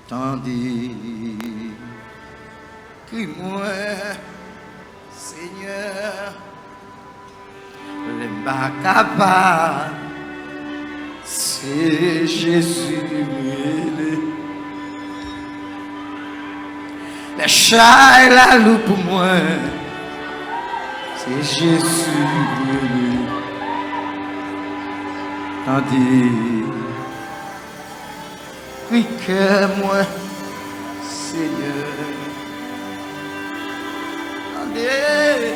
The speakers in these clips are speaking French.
Tandis que moi, Seigneur, les pas capables, c'est Jésus. Les chats et la loup pour moi, c'est Jésus. Tandis que moi, Seigneur, tandis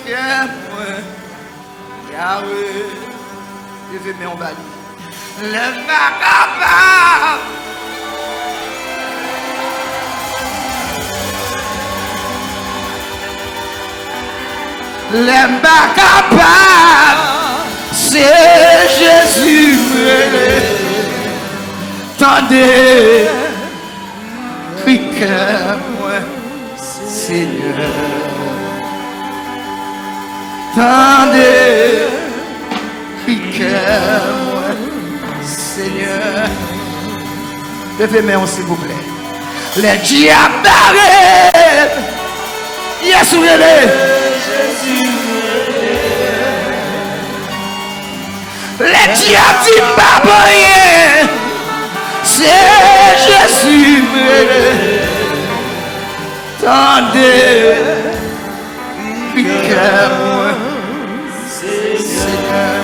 que moi, Yahweh, je vais mettre en bas. Le macabre. Les pas capables, c'est Jésus. Tendez, piquez-moi, Seigneur. Tendez, piquez-moi, Seigneur. Levez-moi, s'il vous plaît. Les diables d'arrêt. Yes, vous les diables disent pas rien, c'est Jésus. Tendez, piquez-moi, Seigneur.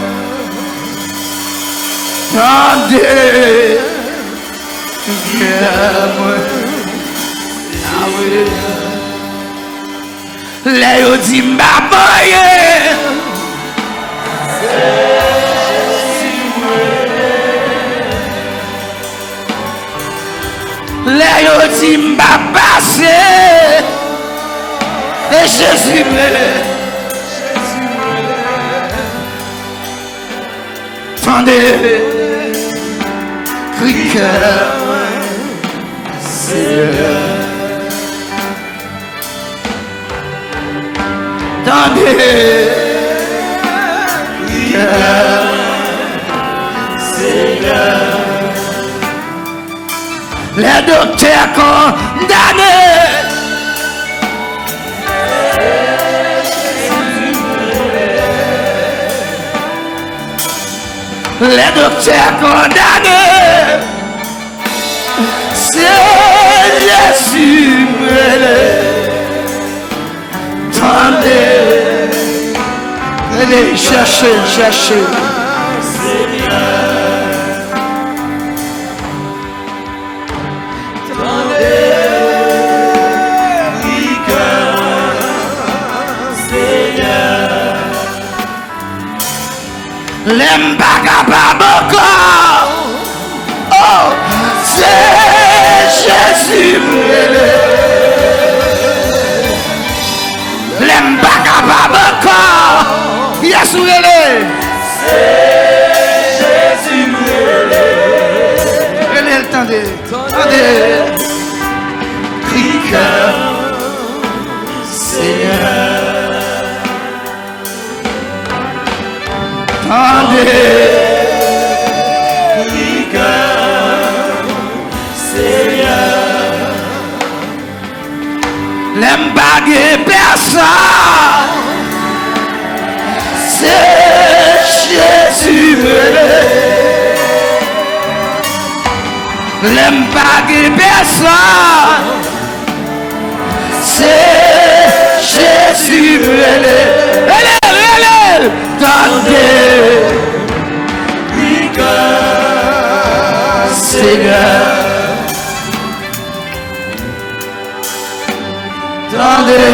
Tendez, piquez-moi, ah oui. Les disent pas rien. Les yotim va passer et Jésus tendez, crie Seigneur. Tendez, crie Seigneur. Les docteurs condamnés, les docteurs condamnés, c'est Jésus. Tendez, allez chercher. L'aime pas capable encore. Oh, c'est Jésus. L'aime pas capable encore. Yes, c'est Jésus. Attendez. Crie Seigneur. Tendez, Seigneur. L'aime pas personne, c'est Jésus. L'aime pas personne, c'est Jésus. Tendez, Seigneur. Tendez,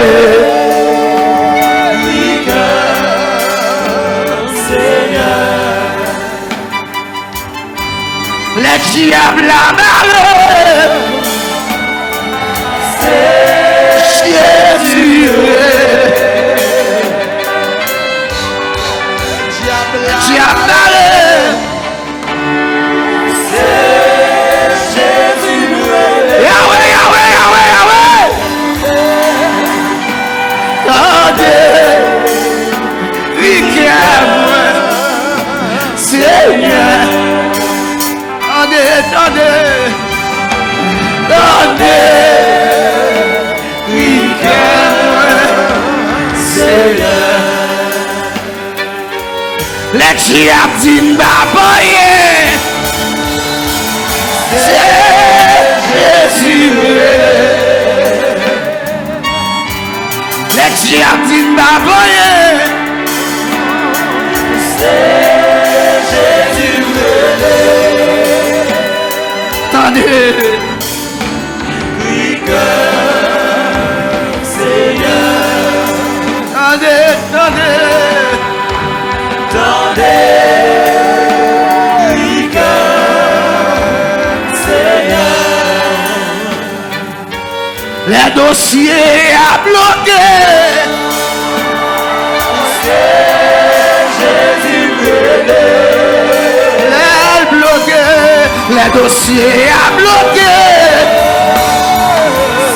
Seigneur. Les diables la malheur, c'est Jésus. Seigneur, attendez, tendez, cri cœur, Seigneur. Les qui a dit m'aboyer, c'est Jésus. Les qui a dit m'aboyer, c'est Jésus. Tendez, cri cœur, Seigneur. Tendez, tendez. Les dossiers à bloquer, c'est Jésus brûlé. Les bloquer, les dossiers à bloquer,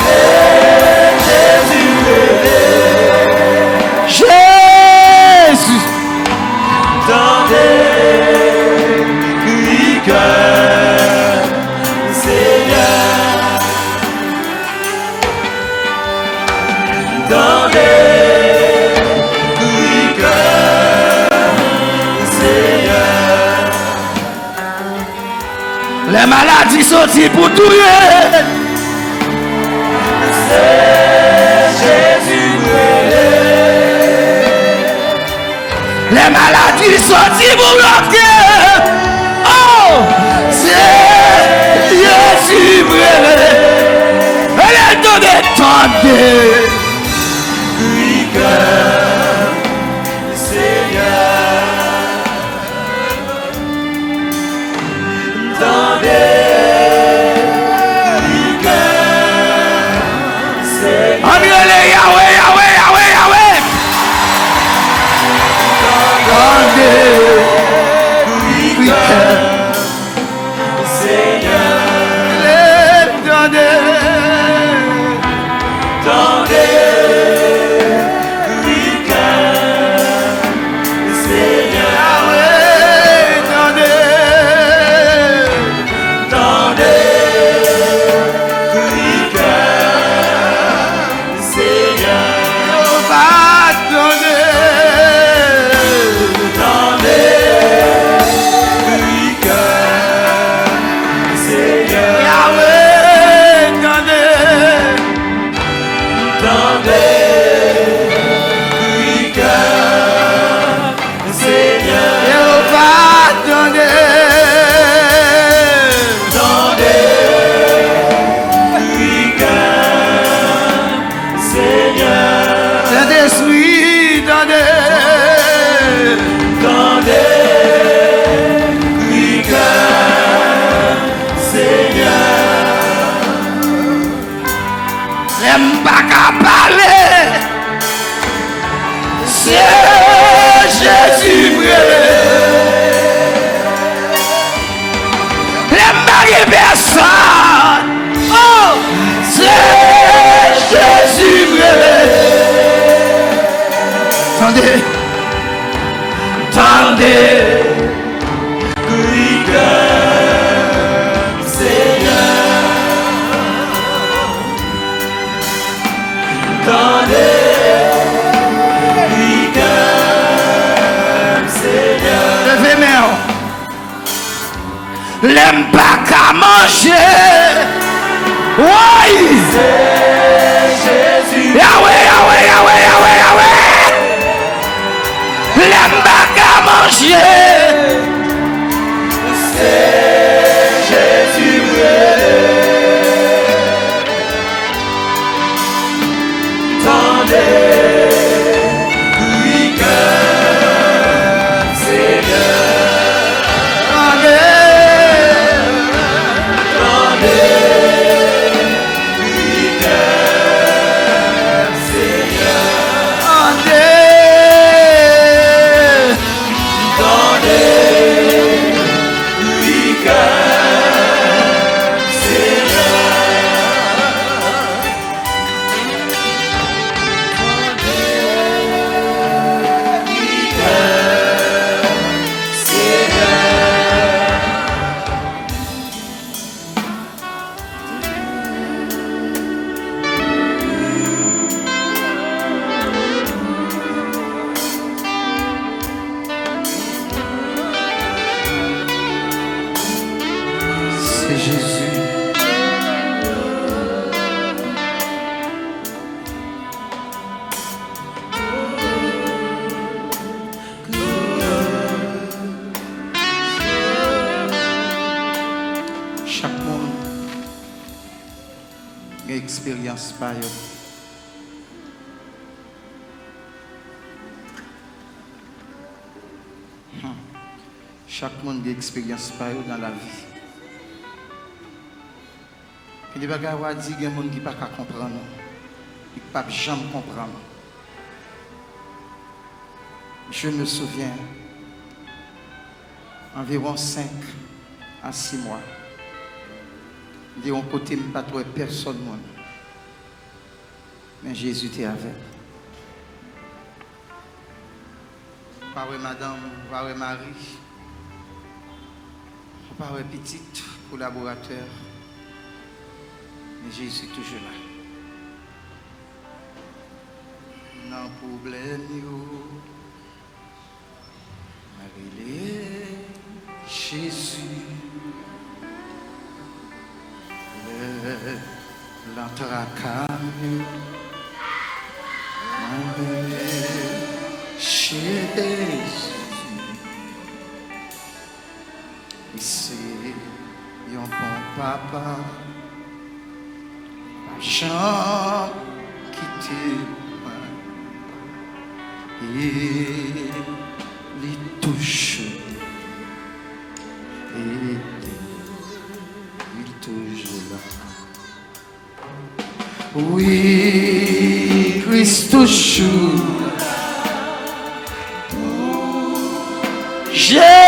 c'est Jésus brûlé. Jésus, tendez, cri cœur, Seigneur. Les maladies sorties pour tuer, c'est Jésus brûlé. Les maladies sorties pour bloquer, oh, c'est Jésus brûlé. Elle est donnée tendez, cri cœur, Seigneur. Tendez, cri cœur, Seigneur. Yahweh, Yahweh, Yahweh, Yahweh. Tendez, cri cœur, Seigneur. Tendez, tendez, cri cœur, Seigneur. Jésus brûlé. Les maris personne. Oh, c'est Jésus brûlé. Tendez, tendez, cri cœur, Seigneur. Tendez. L'aime pas qu'à manger. Oui, c'est Jésus. Yahweh, Yahweh, Yahweh, Yahweh, Yahweh. L'aime pas qu'à manger. C'est Jésus brûlé. Tendez. Tendez, c'est Jésus. Chaque monde a une expérience par eux. Chaque monde a une expérience par eux dans la vie. Et les bagages à dire, il y a des gens qui ne peuvent pas comprendre. Ils ne peuvent jamais comprendre. Je me souviens, environ 5 à 6 mois, de mon côté, je ne pas trouver personne. Mais Jésus était avec. Pas madame, pas Marie, pas petite collaborateur. Mais Jésus est toujours là. Non problème, Marie, Jésus. L'entracane, Jésus. Ici, yon bon papa. Jean quitté et les touche et il toujours là. Oui, Christ toujours Jésus.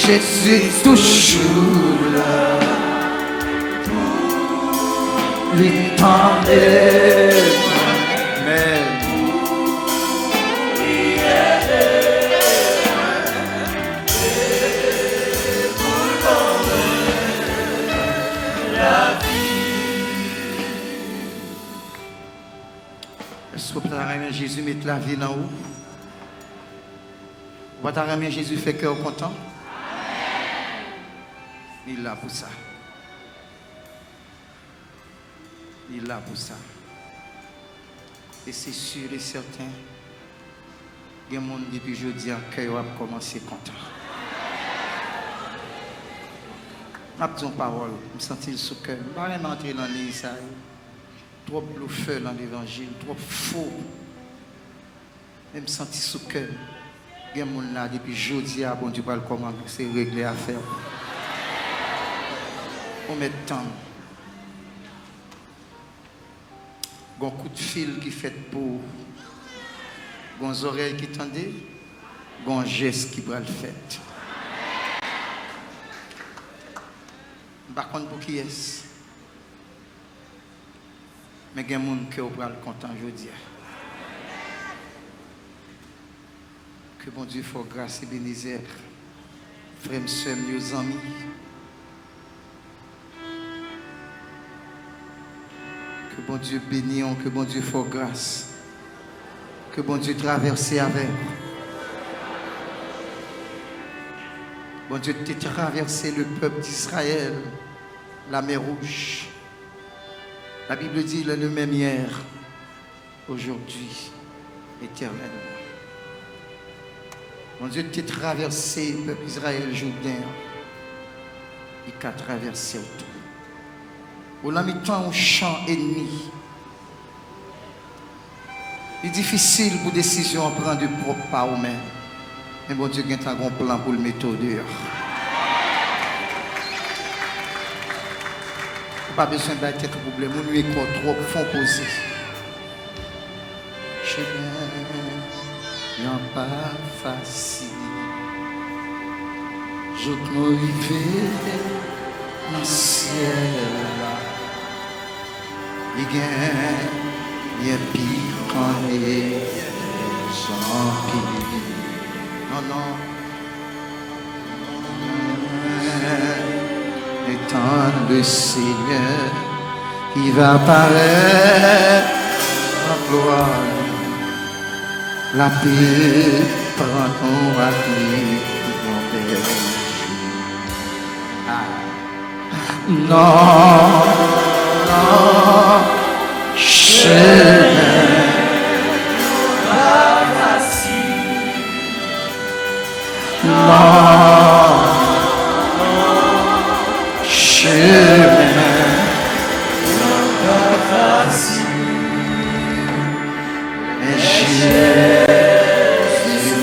Jésus toujours là, les temps mais est-ce que vous avez Jésus mettre la vie en haut? Vous avez Jésus fait cœur content? Il est là pour ça. Il est là pour ça. Et c'est sûr et certain, il y a des gens depuis aujourd'hui que vous avez commencé content. Je n'ai pas de parole, je me sens sous cœur. Je ne vais pas entrer dans l'île. Trop bluffeur dans l'évangile, trop faux. Je me sens sous cœur. Il y a des gens là depuis aujourd'hui, bon Dieu, pas comment c'est réglé à faire. On met temps. Un coup de fil qui fait pour. Des oreilles qui tendaient. Un geste qui va le faire. Par contre, pour qui est-ce? Mais il y a des gens qui sont contents aujourd'hui. Que bon Dieu fasse grâce et bénisseur. Frères et sœurs, nos amis. Que bon Dieu bénisse, que bon Dieu fasse grâce. Que bon Dieu traverse avec. Bon Dieu t'a traversé le peuple d'Israël, la mer Rouge. La Bible dit il est le même hier, aujourd'hui, éternellement. Bon Dieu t'a traversé le peuple d'Israël, Jourdain. Il t'a traversé autour. On a mis tant un champ ennemi. Il est difficile pour décision de prendre du propre par vous-même. Mais bon Dieu a un grand plan pour le mettre dehors. Pas besoin de tête problème. On lui est trop fond posé. Je n'ai pas facile. Je me arrive dans le ciel. Il y a pire quand il sans pire. Non, non. étant le Seigneur qui va paraître en gloire. La paix prend à lui non, non, chemin pas facile. Non, chemin pas facile. Mais Jésus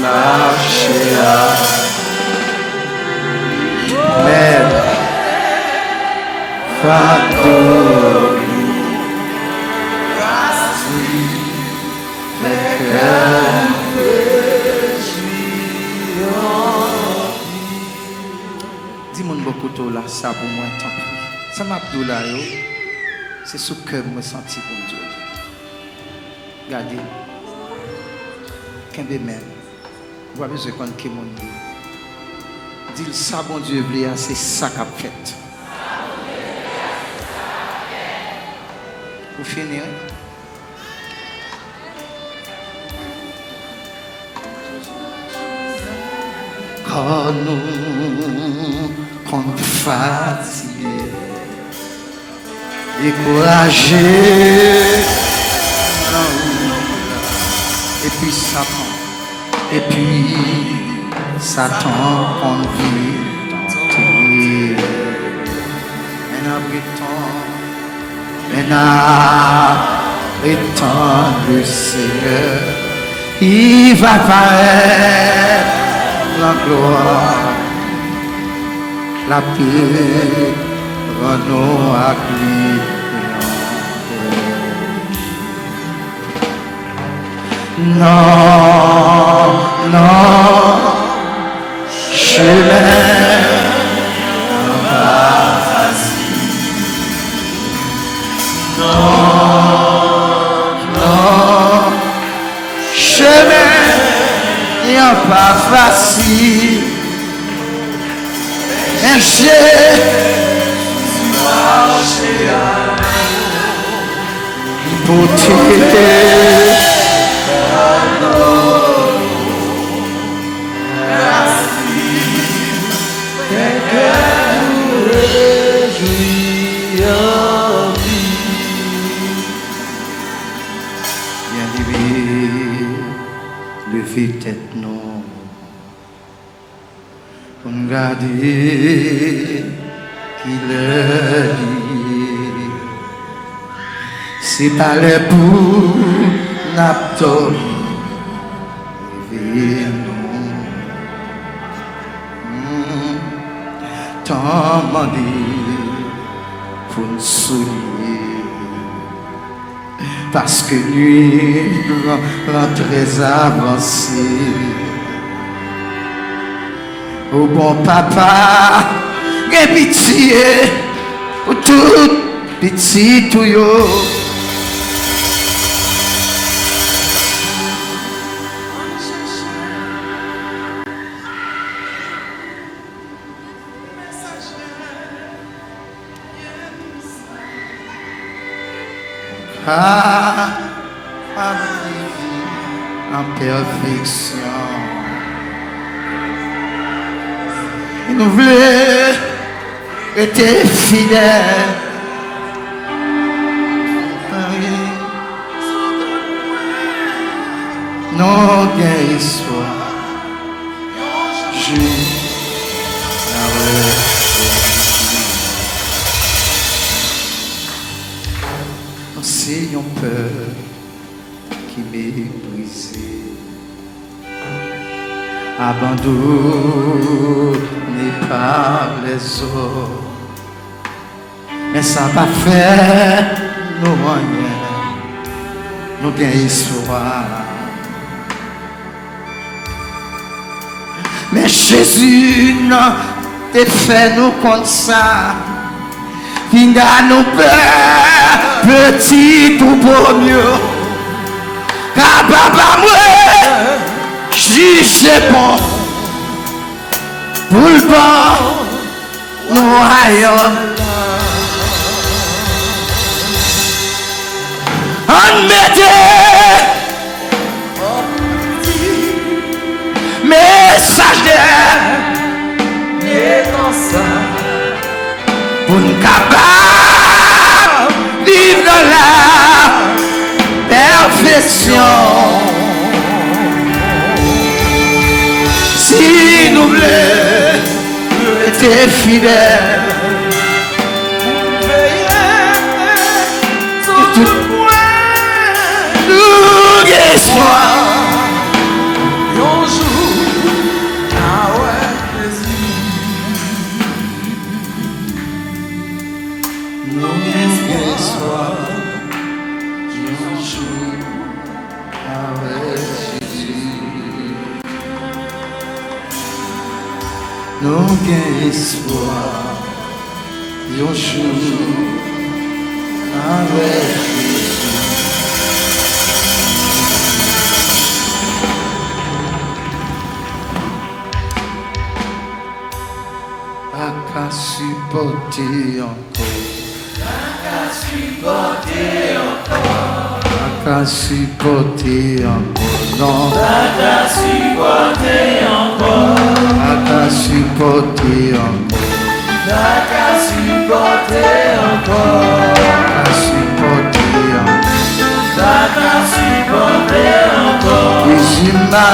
marché à même Fantôme, mais qu'un dis-moi beaucoup de là, ça pour moi, tant pis. Ça m'a dit là, c'est ce que je me sens pour Dieu. Regardez, quand même, vous avez besoin qu'on ait mon Dieu. Dis ça, bon Dieu, c'est ça qu'a fait. Pour finir, quand nous sommes fatigués, découragés, et puis Satan conduit tenter. Maintenant, étant le Seigneur, il va paraître la gloire, la paix, renouer à lui. Non, non, chemin pas facile. Non, non, chemin n'est pas facile. Mais j'ai marché à l'hypothèque. Levez tête non pour nous garder qu'il est. C'est pas le pour n'apto lever non tant demandé pour nous souligner. Parce que lui rend très avancé. Au bon papa, j'ai pitié pour tout petit tout yo. En perfection. Et nous voulons être fidèles. Non, bien histoire. C'est une peur qui m'est brisée, abandonné par les autres, mais ça va faire nos moyens, nos bien histoires. Mais Jésus n'a pas fait nous comme ça. Il a nous peur, petit ou beau mieux. Car papa moi, juge bon, pour le bon, nous aïons. On mettait message de pour nous capables vivre dans la perfection. Si nous voulons être fidèles, nous espoir. Nous gagnons espoir, un jour avec Jésus. Pas qu'à supporter encore, pas qu'à supporter encore, non, pas qu'à supporter encore. Pas supporter encore, pas supporter encore, pas supporter encore, pas supporter encore. Jésus m'a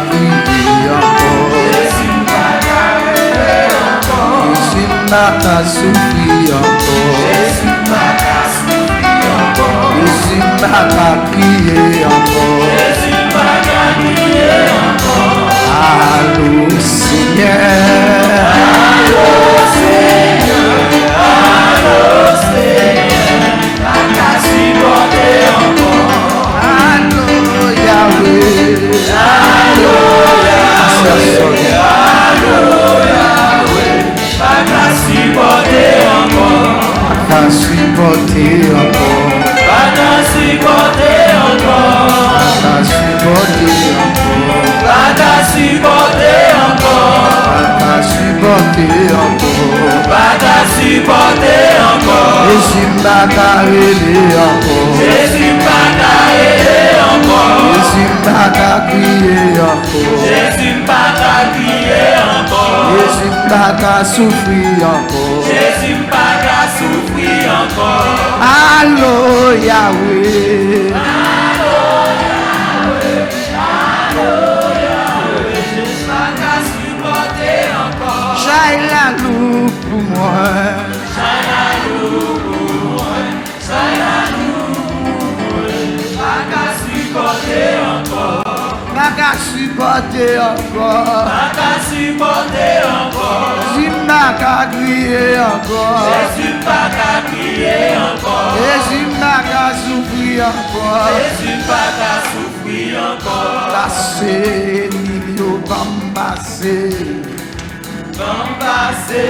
crié encore, Jésus m'a crié encore, Jésus m'a souffri encore, Jésus m'a souffri encore, Jésus m'a crié encore, Jésus m'a crié encore. Allô Seigneur, allô Seigneur, allô Seigneur, pas qu'à supporter encore. Allô Yahweh, allô Yahweh, allô Yahweh, pas qu'à supporter encore. Pas qu'à supporter encore. Pas qu'à supporter encore. Pas qu'à supporter encore. Pas qu'à supporter encore. Pas qu'à supporter encore. Pas qu'à supporter encore. Jésus m'a carré encore. Jésus m'a carré encore. Jésus m'a crié encore. Jésus m'a crié encore. Jésus m'a souffri encore. Jésus m'a souffri encore. Allô Yahweh. J'aille la loup pour moi. J'aille la loup pour moi. J'aille la loup pour moi. Pas qu'à supporter encore. Pas qu'à supporter encore. Pas qu'à supporter encore. Jésus m'a crié encore. Jésus m'a crié encore. Jésus m'a souffri encore. Jésus m'a souffri encore. Passé, Nilio, Bambassé. Comme passé,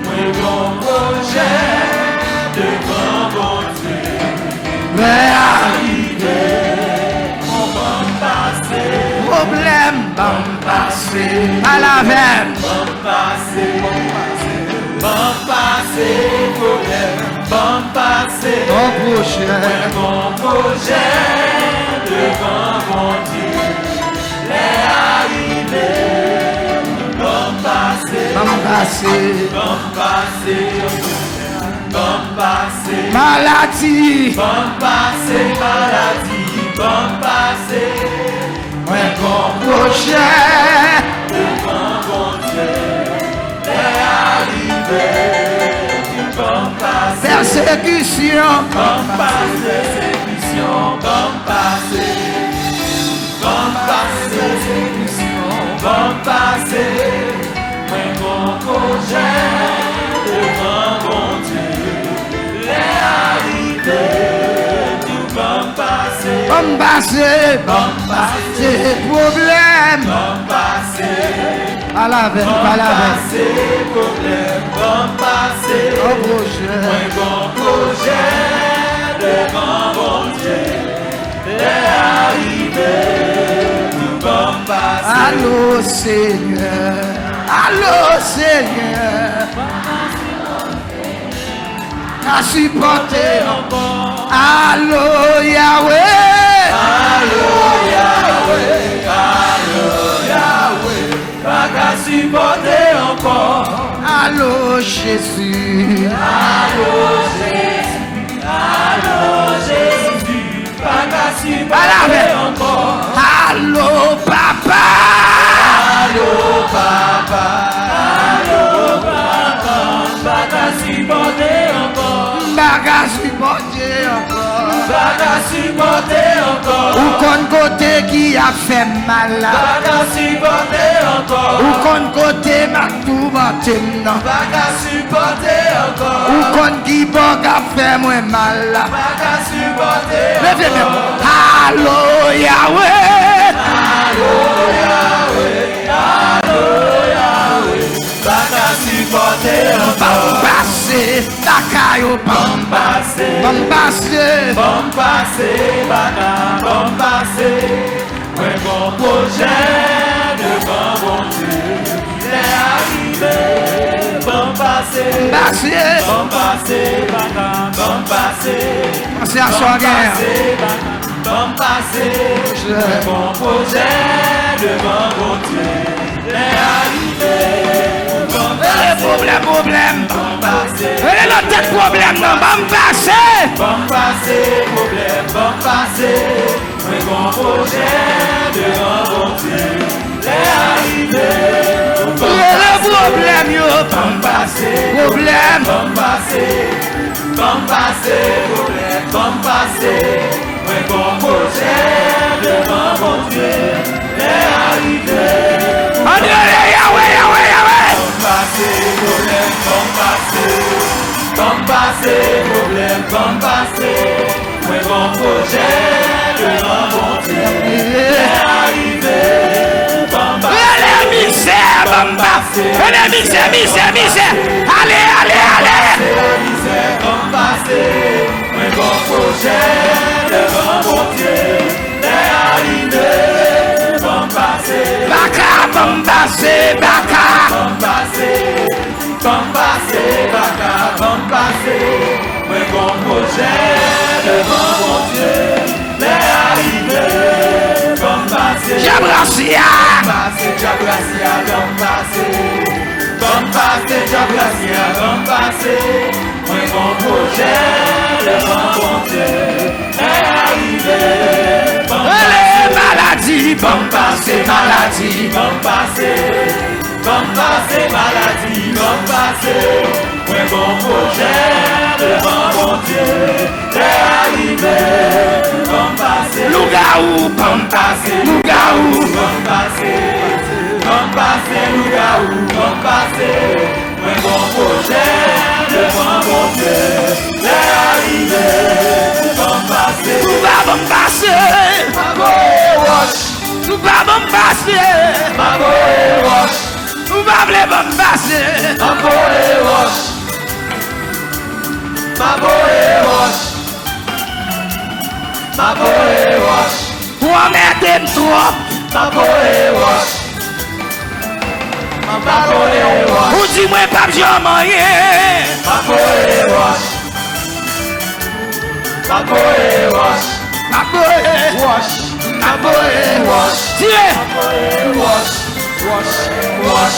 moi bon projet de grand bon Dieu. Mais arrivé, mon bon passé, problème bon passé, à la veine, bon passé, problème, bon passé, bon projet de grand bon Dieu. Les arrivés, bon passé, maladie, bon passé, ouais, bon projet, de bon Dieu. Les arrivés, bon passé, persécution, bon passé. Bon passé, mais bon projet devant bon Dieu. Les arrivées du bon passé, problème, bon passé, à la veine, problème, bon passé, mais bon projet devant bon Dieu. Les arrivées du bon passé. Allô Seigneur. Allô Seigneur, à supporter encore. Allô Yahweh, allô Yahweh, allô Yahweh, pas qu'à supporter encore. Allô Jésus, allô Jésus, allô Jésus, pas qu'à supporter encore. Allô Papa, allô Papa, allô Papa, pas qu'à supporter encore. Pas qu'à supporter encore. Pas qu'à supporter encore. Ou qu'on côté qui a fait mal. Pas qu'à supporter encore. Ou qu'on côté m'a tout battu. Pas qu'à supporter encore. Ou qu'on qui pas fait moins mal. Pas qu'à supporter encore. Allô Yahweh, allô Yahweh, allô Yahweh, pas qu'à supporter encore. Passer, Takayo, bam passer, bam passer, bam passer, bam passer. Ouais, bon projet devant mon Dieu, il est arrivé. Bam passer, passer, bam passer, bam passer, passer à soi guerre. Bam passer, ouais, bon projet devant mon Dieu, il est arrivé. Problème. Elle a tête problème, non, bam passer. Bam passer, problème, bam passer. Mais bon projet devant mon Dieu, est arrivé. Le problème, yo. Bam passer, problème, bam passer. Bam passer, problème, bam passer. Mais bon projet devant mon Dieu, est arrivé. Yahweh, Yahweh, Yahweh. Problème, comme passer, problème, comme passer. Ouais, bon projet, devant mon Dieu, est arrivé. Allez, misère, comme passer. Allez, misère. Allez. Misère, comme passer. Ouais, bon projet, devant mon Dieu, est arrivé. Comme passer. Baka, comme passer, baka. Comme passer. Comme passer, baka, comme passer. Mais bon projet devant mon Dieu, l'est arrivé. Comme passer, Jabrasia, comme passer. Comme passer, Jabrasia, comme passer. Mais bon projet devant mon Dieu, l'est arrivé. Maladie, comme passer, maladie, comme passer. Comme passer, maladie, comme passer. Ouais, bon projet devant mon Dieu, t'es arrivé. Comme passer, loup-garou, comme passer, loup-garou, comme passer. Comme passer, loup-garou, comme passer. Ouais, bon projet devant mon Dieu, t'es arrivé. Comme passer, tout va bon passer. Mago et roche, tout va bon passer. Mago et roche. Nous va vle bon passer. Mago et roche. Mago et roche. Mago et roche. Pour emmerder trop. Mago et roche. Mago et roche. Ou dis-moi pas j'en moyen. Mago et roche. Mago et roche. Mago et roche. Mago et roche. Tirez. Mago et roche. Wash.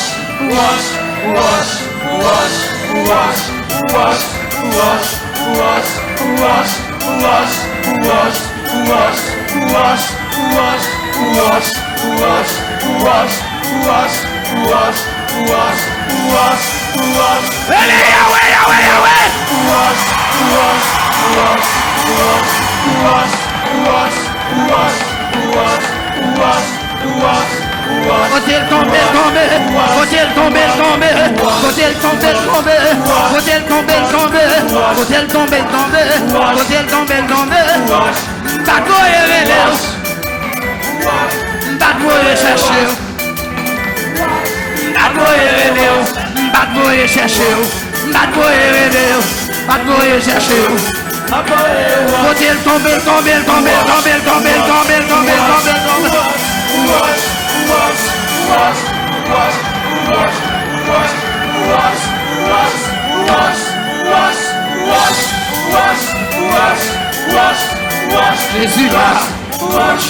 Faut-il tomber, faut-il tomber, faut-il tomber, faut-il tomber, pas quoi chercher, faut-il tomber,